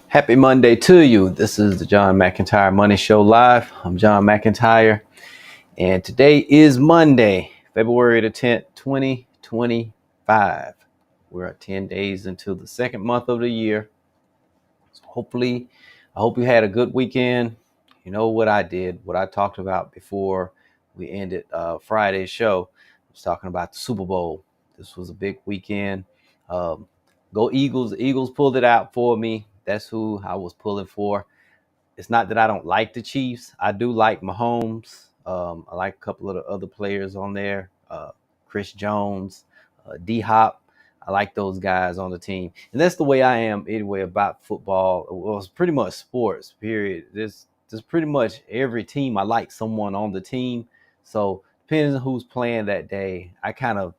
Happy Monday to you. This is the John McEntyre Money Show Live. I'm John McEntyre, and today is Monday, February the 10th, 2025. We're at 10 days into the second month of the year. So hopefully, I hope you had a good weekend. You know what I did, what I talked about before we ended Friday's show. I was talking about the Super Bowl. This was a big weekend. Um, Go Eagles. The Eagles pulled it out for me. That's who I was pulling for. It's not that I don't like the Chiefs. I do like Mahomes. I like a couple of the other players on there. Chris Jones, D Hop. I like those guys on the team. And that's the way I am anyway about football. Well, it's pretty much sports, period. There's pretty much every team I like someone on the team. So depending on who's playing that day, I kind of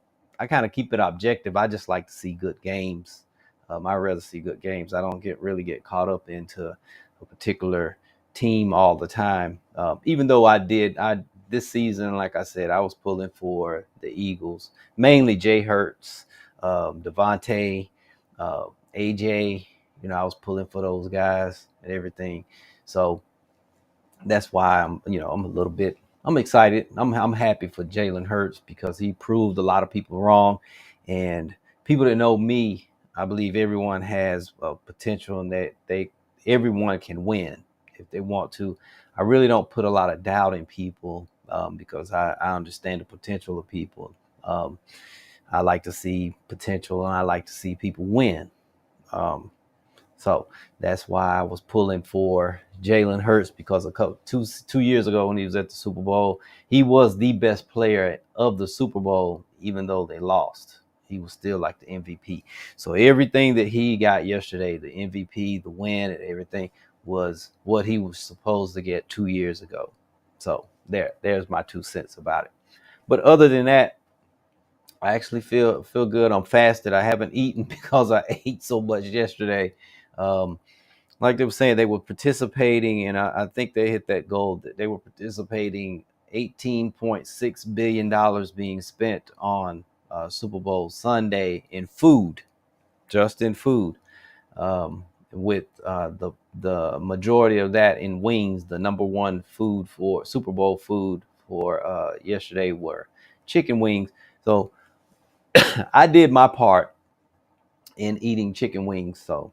keep it objective. I just like to see good games. I rather see good games. I don't really get caught up into a particular team all the time. Even though I this season, like I said, I was pulling for the Eagles, mainly Jay Hurts, Devontae, AJ. I was pulling for those guys and everything. So that's why I'm a little bit. I'm excited. I'm happy for Jalen Hurts because he proved a lot of people wrong, and people that know me, I believe everyone has potential and that everyone can win if they want to. I really don't put a lot of doubt in people because I understand the potential of people. Um, I like to see potential and I like to see people win. Um, so that's why I was pulling for Jalen Hurts because two years ago when he was at the Super Bowl, he was the best player of the Super Bowl, even though they lost. He was still like the MVP. So everything that he got yesterday, the MVP, the win, and everything was what he was supposed to get 2 years ago. So there's my 2 cents about it. But other than that, I actually feel good. I'm fasted. I haven't eaten because I ate so much yesterday. Um, like they were saying, they were participating, and I think they hit that goal. That they were participating. $18.6 billion being spent on Super Bowl Sunday in food, just in food, with the majority of that in wings. The number one food for Super Bowl food for yesterday were chicken wings. So I did my part in eating chicken wings. So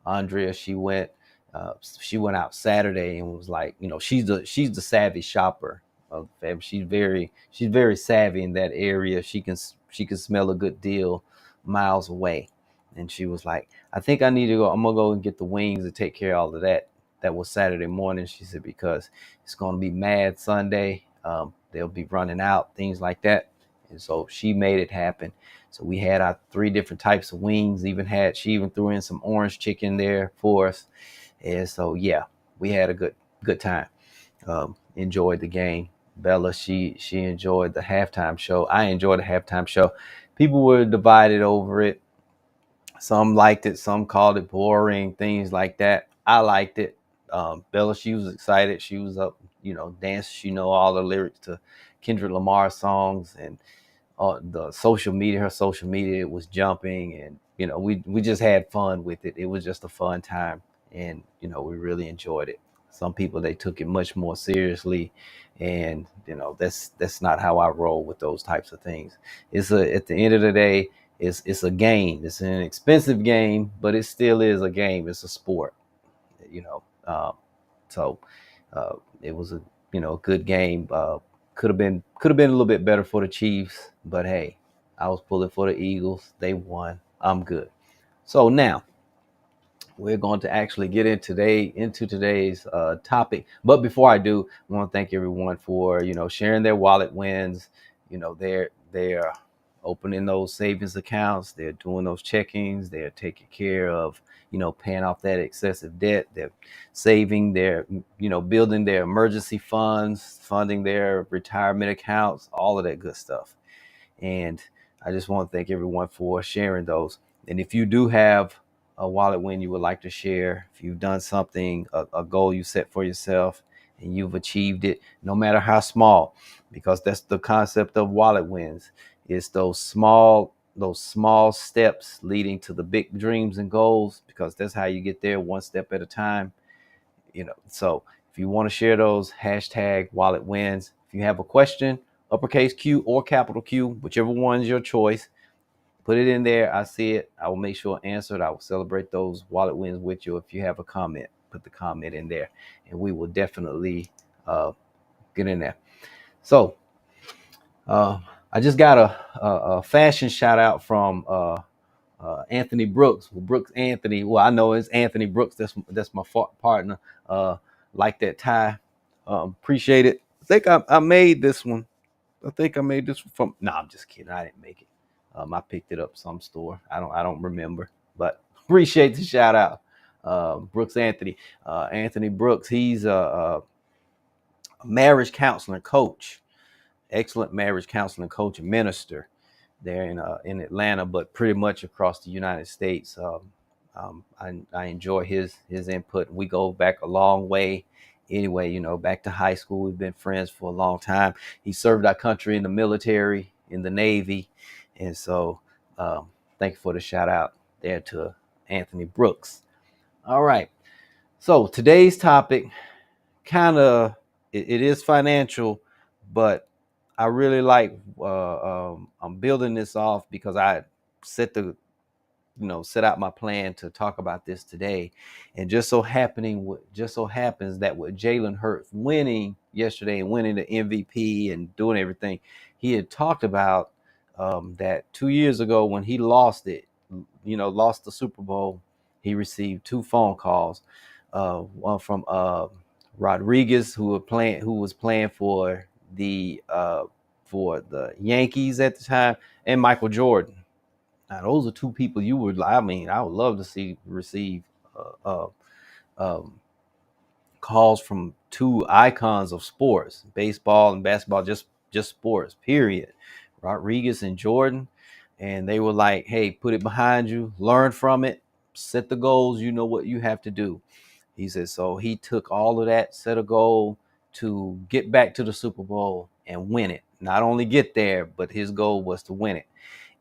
Andrea, she went out Saturday and was like, she's the savvy shopper of the family. She's very savvy in that area. She can smell a good deal miles away. And she was like, I think I need to go. I'm gonna go and get the wings and take care of all of that. That was Saturday morning. She said because it's gonna be mad Sunday. They'll be running out, things like that. And so she made it happen. So we had our 3 different types of wings. She even threw in some orange chicken there for us. And so yeah, we had a good time. Enjoyed the game. Bella, she enjoyed the halftime show. I enjoyed the halftime show. People were divided over it. Some liked it, some called it boring, things like that. I liked it. Bella, she was excited. She was up, dancing. She know all the lyrics to Kendrick Lamar songs, and her social media was jumping, and we just had fun with it. It was just a fun time, and we really enjoyed it. Some people, they took it much more seriously, and that's not how I roll with those types of things. At the end of the day, it's a game. It's an expensive game, but it still is a game. It's a sport, you know. So it was a good game. Could have been a little bit better for the Chiefs, but hey, I was pulling for the Eagles. They won. I'm good. So now we're going to actually get into today's topic. But before I do, I want to thank everyone for sharing their wallet wins. They're opening those savings accounts. They're doing those checkings. They're taking care of paying off that excessive debt. They're saving. They're building their emergency funds, funding their retirement accounts, all of that good stuff. And I just want to thank everyone for sharing those. And if you do have a wallet win you would like to share, if you've done something, a goal you set for yourself, and you've achieved it, no matter how small, because that's the concept of wallet wins. It's those small those small steps leading to the big dreams and goals, because that's how you get there, one step at a time. So if you want to share those, hashtag Wallet Wins. If you have a question, uppercase Q or capital Q, whichever one is your choice, put it in there. I see it. I will make sure I answer it. I will celebrate those Wallet Wins with you. If you have a comment, put the comment in there, and we will definitely get in there. So I just got a fashion shout out from Anthony Brooks. Well, Brooks Anthony. Well, I know it's Anthony Brooks. That's my partner. Like that tie. Appreciate it. I think I made this one. I think I made this from. No, I'm just kidding. I didn't make it. I picked it up some store. I don't remember, but appreciate the shout out. Brooks Anthony. Anthony Brooks. He's a marriage counselor coach. Excellent marriage counseling coach and minister there in Atlanta, but pretty much across the United States. I enjoy his input. We go back a long way. Anyway, back to high school. We've been friends for a long time. He served our country in the military, in the Navy, and so thank you for the shout out there to Anthony Brooks. All right. So today's topic, it is financial, but I really like. I'm building this off because I set out my plan to talk about this today, and just so happens that with Jalen Hurts winning yesterday and winning the MVP and doing everything, he had talked about that 2 years ago when he lost the Super Bowl. He received 2 phone calls, one from Rodriguez, who was playing for the Yankees at the time, and Michael Jordan. Now, those are 2 people I would love to receive calls from 2 icons of sports, baseball and basketball, just sports, period. Rodriguez and Jordan. And they were like, hey, put it behind you, learn from it, set the goals, you know what you have to do. He said, so he took all of that, set a goal to get back to the Super Bowl and win it. Not only get there, but his goal was to win it.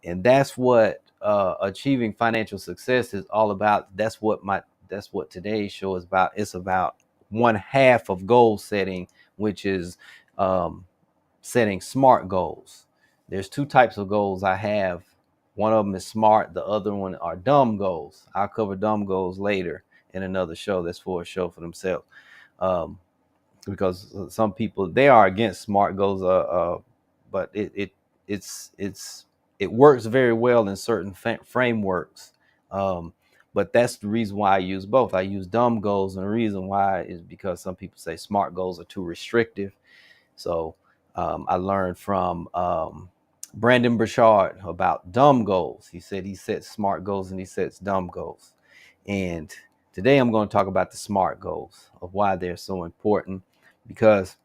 And that's what achieving financial success is all about. That's what today's show is about. It's about one half of goal setting, which is setting SMART goals. There's 2 types of goals I have. One of them is SMART. The other one are dumb goals. I'll cover dumb goals later in another show. That's for a show for themselves. Because some people, they are against SMART goals, but it works very well in certain frameworks. But that's the reason why I use both. I use dumb goals, and the reason why is because some people say SMART goals are too restrictive. So I learned from Brandon Burchard about dumb goals. He said he sets SMART goals and he sets dumb goals. And today I'm going to talk about the SMART goals, of why they're so important, because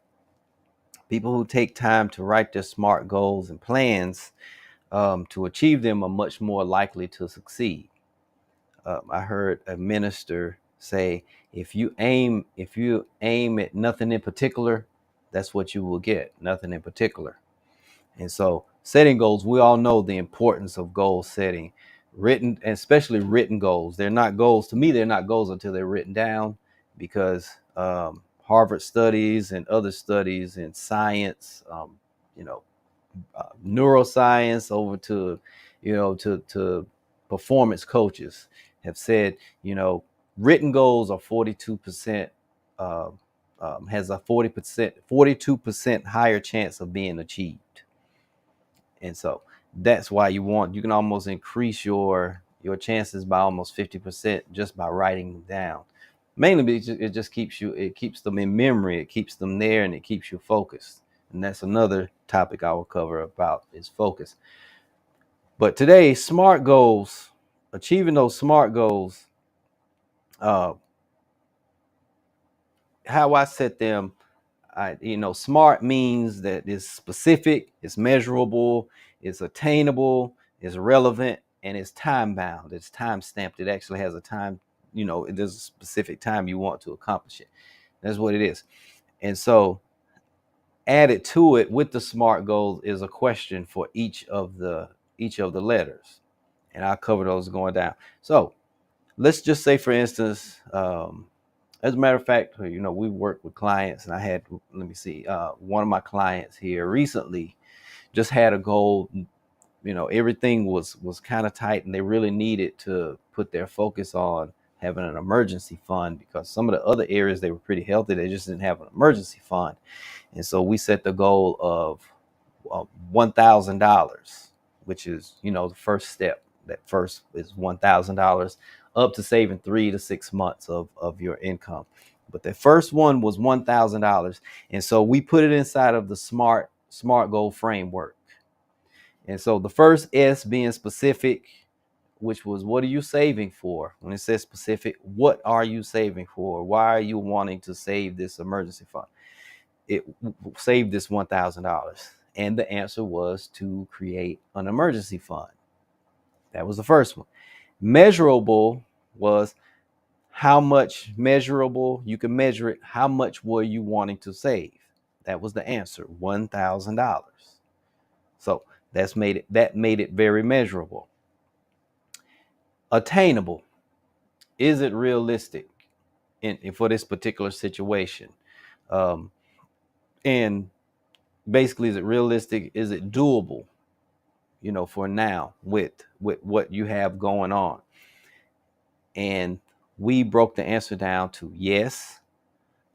people who take time to write their SMART goals and plans to achieve them are much more likely to succeed. I heard a minister say, if you aim at nothing in particular, that's what you will get, nothing in particular. And so setting goals, we all know the importance of goal setting, written, and especially written goals. They're not goals. To me, they're not goals until they're written down, because Harvard studies and other studies in science, neuroscience over to performance coaches have said, written goals are 42%, has a 42% higher chance of being achieved. And so that's why you can almost increase your chances by almost 50% just by writing them down. Mainly it just keeps them in memory, it keeps them there, and it keeps you focused. And that's another topic I will cover about, is focus. But today, SMART goals, achieving those SMART goals, how I set them, SMART means that it's specific, it's measurable, it's attainable, it's relevant, and it's time bound. It's time stamped. It actually has a time, there's a specific time you want to accomplish it. That's what it is. And so added to it with the SMART goals is a question for each of the each of the letters, and I'll cover those going down. So let's just say, for instance, as a matter of fact, we work with clients, and I had, let me see, one of my clients here recently just had a goal. Everything was kind of tight, and they really needed to put their focus on having an emergency fund, because some of the other areas they were pretty healthy, they just didn't have an emergency fund. And so we set the goal of $1,000, which is, the first step. That first is $1,000 up to saving 3 to 6 months of your income. But the first one was $1,000. And so we put it inside of the SMART goal framework. And so the first S being specific, which was, what are you saving for? When it says specific, what are you saving for? Why are you wanting to save this emergency fund? It saved this $1,000. And the answer was to create an emergency fund. That was the first one. Measurable was how much. Measurable, you can measure it. How much were you wanting to save? That was the answer, $1,000. So that made it very measurable. Attainable. Is it realistic for this particular situation? And basically, is it realistic? Is it doable? For now, with what you have going on. And we broke the answer down to yes.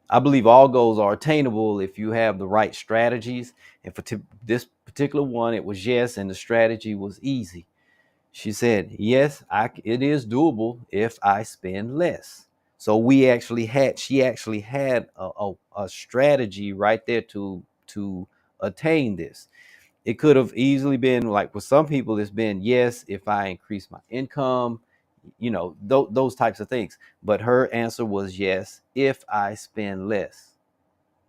I believe all goals are attainable if you have the right strategies. And for this particular one, it was yes, and the strategy was easy. She said, yes, it is doable if I spend less. So she actually had a strategy right there to attain this. It could have easily been, like, for some people, it's been, yes, if I increase my income, those types of things. But her answer was yes, if I spend less.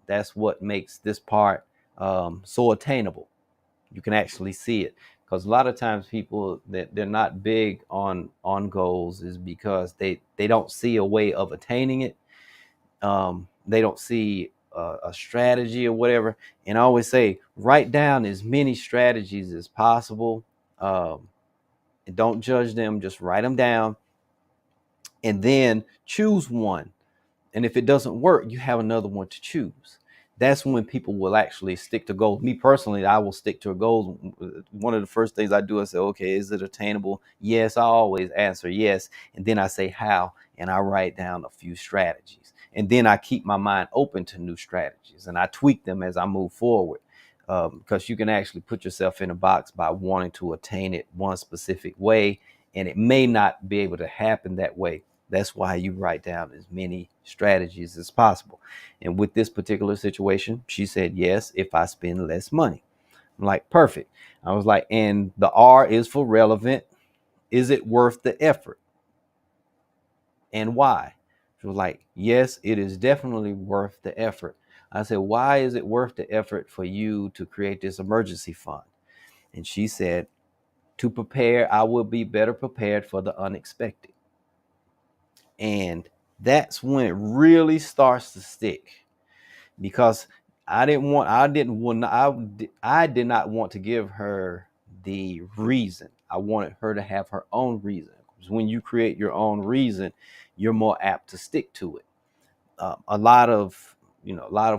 That's what makes this part so attainable. You can actually see it, because a lot of times people that they're not big on goals is because they don't see a way of attaining it. They don't see a strategy or whatever. And I always say, write down as many strategies as possible. And don't judge them, just write them down, and then choose one. And if it doesn't work, you have another one to choose. That's when people will actually stick to goals. Me personally, I will stick to a goal. One of the first things I do is say, okay, is it attainable? Yes, I always answer yes. And then I say how, and I write down a few strategies. And then I keep my mind open to new strategies, and I tweak them as I move forward. Because you can actually put yourself in a box by wanting to attain it one specific way, and it may not be able to happen that way. That's why you write down as many strategies as possible. And with this particular situation, she said, yes, if I spend less money. I'm like, perfect. I was like, and the R is for relevant. Is it worth the effort? And why? She was like, yes, it is definitely worth the effort. I said, why is it worth the effort for you to create this emergency fund? And she said, to prepare, I will be better prepared for the unexpected. And that's when it really starts to stick, because I did not want to give her the reason. I wanted her to have her own reason. Because when you create your own reason, you're more apt to stick to it. A lot of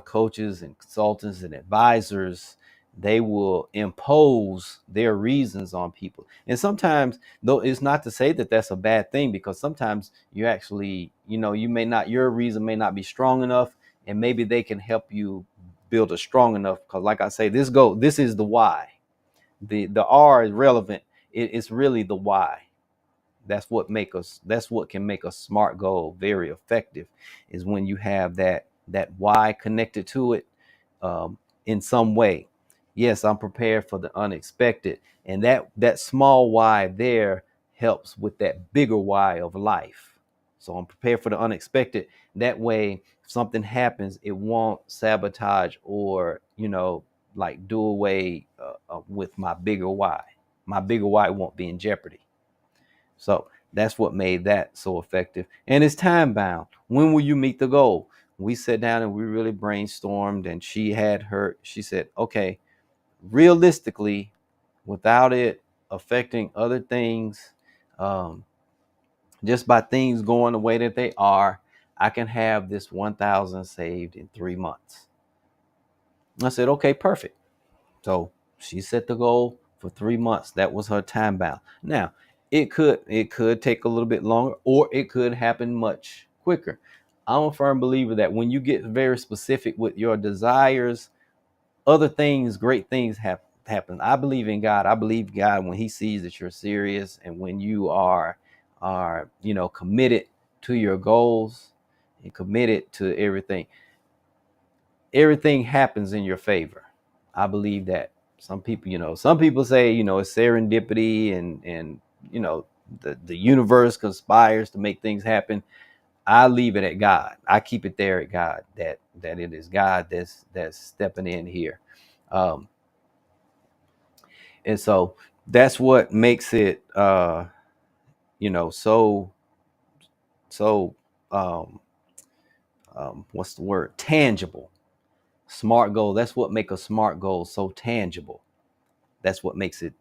coaches and consultants and advisors, they will impose their reasons on people. And sometimes, though, it's not to say that that's a bad thing, because sometimes you actually, your reason may not be strong enough, and maybe they can help you build a strong enough. Because like I say, this is the why. The R is relevant. It's really the why. That's what can make a SMART goal very effective, is when you have that why connected to it in some way. Yes, I'm prepared for the unexpected, and that small why there helps with that bigger why of life. So I'm prepared for the unexpected. That way, if something happens, it won't sabotage or like do away with my bigger why. My bigger why won't be in jeopardy. So that's what made that so effective. And it's time bound. When will you meet the goal? We sat down and we really brainstormed, and she said, okay, realistically, without it affecting other things, um, just by things going the way that they are, I can have this 1,000 saved in 3 months. I said, okay, perfect. So she set the goal for 3 months. That was her time bound. Now, it could take a little bit longer, or it could happen much quicker. I'm a firm believer that when you get very specific with your desires, other things, great things happen. I believe in God. I believe God when He sees that you're serious and when you are committed to your goals and committed to everything. Everything happens in your favor. I believe that. Some people say, it's serendipity and the universe conspires to make things happen. I leave it at God. I keep it there at God, that it is God that's stepping in here. Um, and so that's what makes it so um, what's the word? Tangible. Smart goal. That's what make a smart goal so tangible. That's what makes it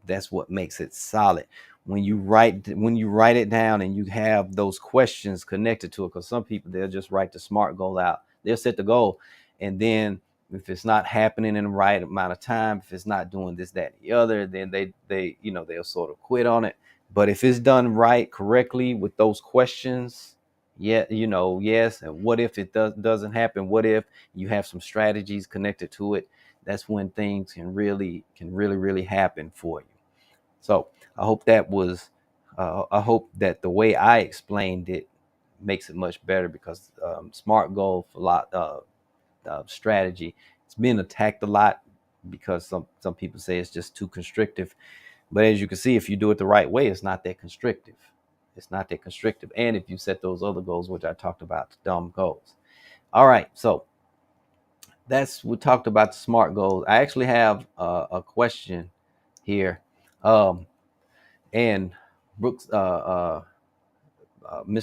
solid. When you write it down and you have those questions connected to it, because some people, they'll just write the SMART goal out. They'll set the goal, and then if it's not happening in the right amount of time, if it's not doing this, that, and the other, then they'll sort of quit on it. But if it's done right, correctly, with those questions, yeah, yes, and what if it doesn't happen? What if you have some strategies connected to it? That's when things can really happen for you. So I hope that the way I explained it makes it much better, because SMART goal for a lot strategy, it's been attacked a lot because some people say it's just too constrictive. But as you can see, if you do it the right way, it's not that constrictive. It's not that constrictive. And if you set those other goals, which I talked about, the dumb goals. All right, so we talked about the SMART goals. I actually have a question here, and Brooks, Mr.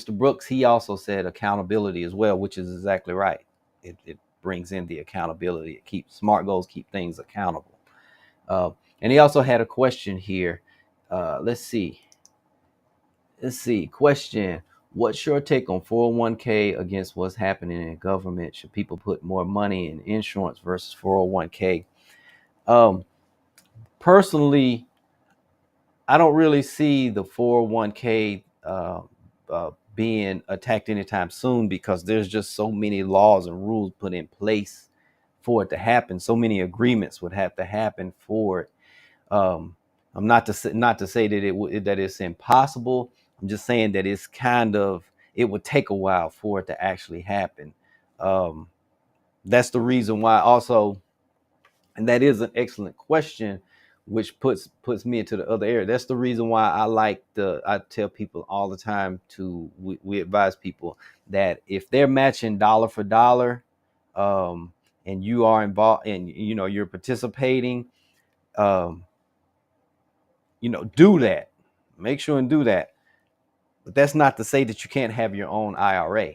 Brooks, he also said accountability as well, which is exactly right. It brings in the accountability. It keeps SMART goals keep things accountable. Uh, and he also had a question here. Let's see. Question: what's your take on 401k against what's happening in government? Should people put more money in insurance versus 401k? Um, Personally, I don't really see the 401k being attacked anytime soon, because there's just so many laws and rules put in place for it to happen. So many agreements would have to happen for it. I'm not to say that that it's impossible. I'm just saying that it would take a while for it to actually happen. Um, that's the reason why also, and that is an excellent question, which puts me into the other area. That's the reason why I tell people all the time, we advise people that if they're matching dollar for dollar, um, and you are involved and you're participating, um, do that. Make sure and do that. But that's not to say that you can't have your own IRA,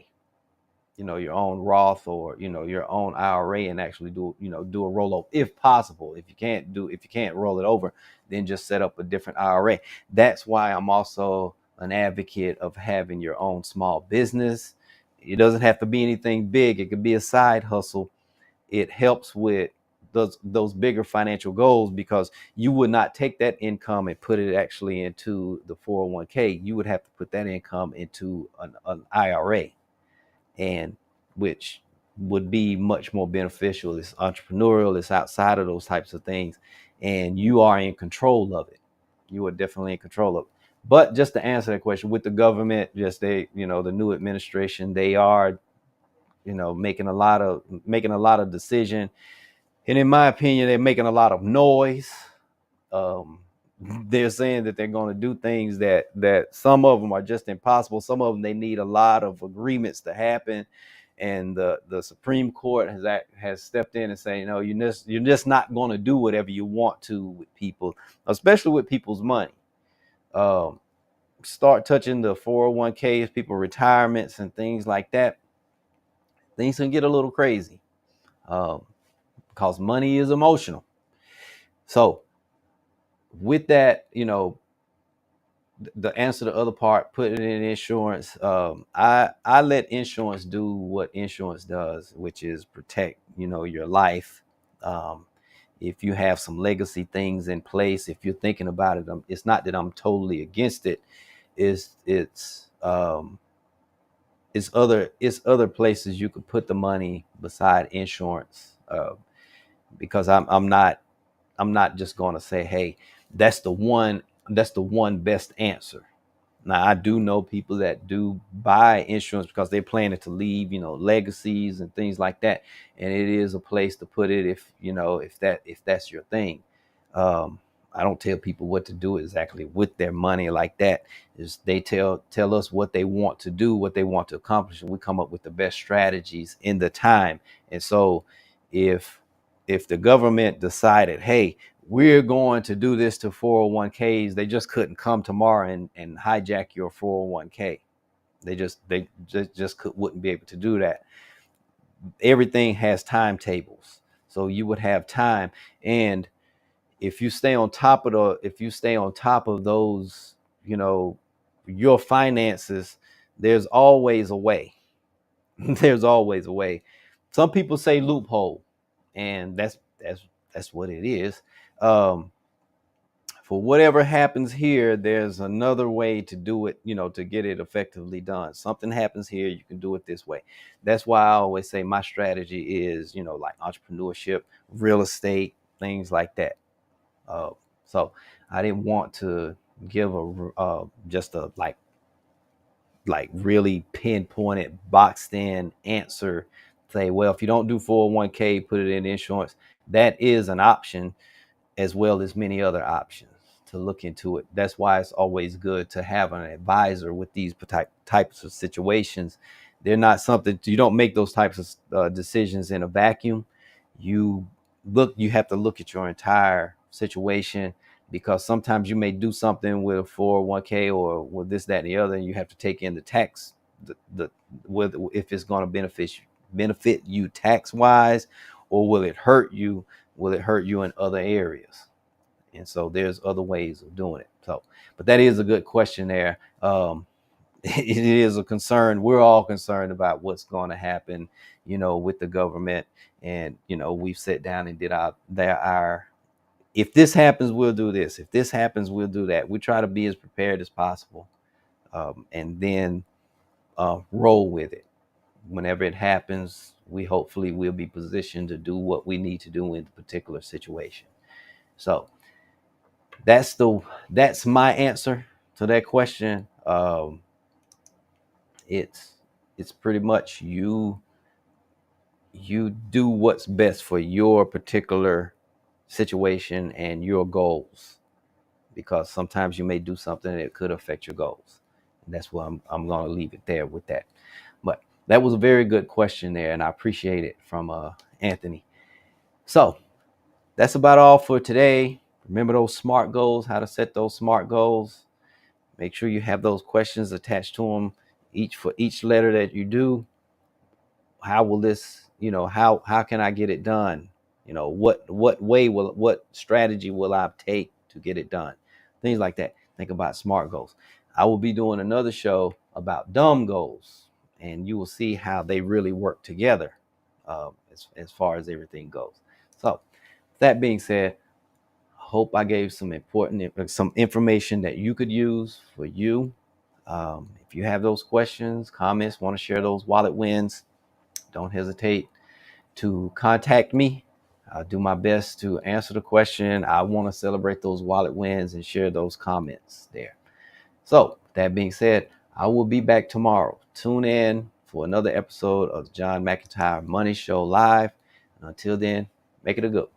your own Roth, or your own IRA, and actually do a rollover if possible. If you can't roll it over, then just set up a different IRA. That's why I'm also an advocate of having your own small business. It doesn't have to be anything big. It could be a side hustle. It helps with those bigger financial goals, because you would not take that income and put it actually into the 401k. You would have to put that income into an IRA, and which would be much more beneficial. It's entrepreneurial. It's outside of those types of things, and you are in control of it. You are definitely in control of it. But just to answer that question, with the government, just the new administration, they are making a lot of decision, and in my opinion, they're making a lot of noise. um, they're saying that they're going to do things that some of them are just impossible. Some of them, they need a lot of agreements to happen, and the Supreme Court has stepped in and saying, no, you're just not going to do whatever you want to with people, especially with people's money. um, Start touching the 401ks, people retirements, and things like that. Things can get a little crazy, um, because money is emotional. So with that, the answer to the other part, put it in insurance. I let insurance do what insurance does, which is protect, your life. Um, if you have some legacy things in place, if you're thinking about it, it's not that I'm totally against it. It's other places you could put the money beside insurance, because I'm not just going to say, hey, that's the one best answer. Now, I do know people that do buy insurance because they're planning to leave, legacies and things like that. And it is a place to put it if that's your thing. Um, I don't tell people what to do exactly with their money like that. Is they tell us what they want to do, what they want to accomplish, and we come up with the best strategies in the time. And so if the government decided, hey, we're going to do this to 401ks, they just couldn't come tomorrow and hijack your 401k. They just wouldn't be able to do that. Everything has timetables, so you would have time. And if you stay on top of those, your finances, there's always a way. There's always a way. Some people say loophole, and that's what it is. um for whatever happens here, there's another way to do it, to get it effectively done. Something happens here, you can do it this way. That's why I always say my strategy is, like entrepreneurship, real estate, things like that. So I didn't want to give just a like really pinpointed, boxed in answer. Say, well, if you don't do 401k, put it in insurance. That is an option, as well as many other options to look into it. That's why it's always good to have an advisor with these types of situations. They're not something, you don't make those types of decisions in a vacuum. You have to look at your entire situation, because sometimes you may do something with a 401k or with this, that, and the other, and you have to take in the tax, the whether if it's going to benefit you tax wise, or will it hurt you in other areas. And so there's other ways of doing it. So, but that is a good question there. It is a concern. We're all concerned about what's going to happen, with the government. And, we've sat down and did our, if this happens, we'll do this. If this happens, we'll do that. We try to be as prepared as possible, and then roll with it. Whenever it happens, hopefully we'll be positioned to do what we need to do in the particular situation. So that's my answer to that question. It's pretty much you do what's best for your particular situation and your goals, because sometimes you may do something that could affect your goals. And that's why I'm going to leave it there with that. But that was a very good question there, and I appreciate it from Anthony. So that's about all for today. Remember those SMART goals, how to set those SMART goals. Make sure you have those questions attached to them, each letter that you do. How will this, how can I get it done? What strategy will I take to get it done? Things like that. Think about SMART goals. I will be doing another show about dumb goals, and you will see how they really work together, as far as everything goes. So, that being said, hope I gave some information that you could use for you. If you have those questions, comments, want to share those wallet wins, don't hesitate to contact me. I'll do my best to answer the question. I want to celebrate those wallet wins and share those comments there. So, that being said, I will be back tomorrow. Tune in for another episode of John McEntyre Money Show Live. And until then, make it a good one.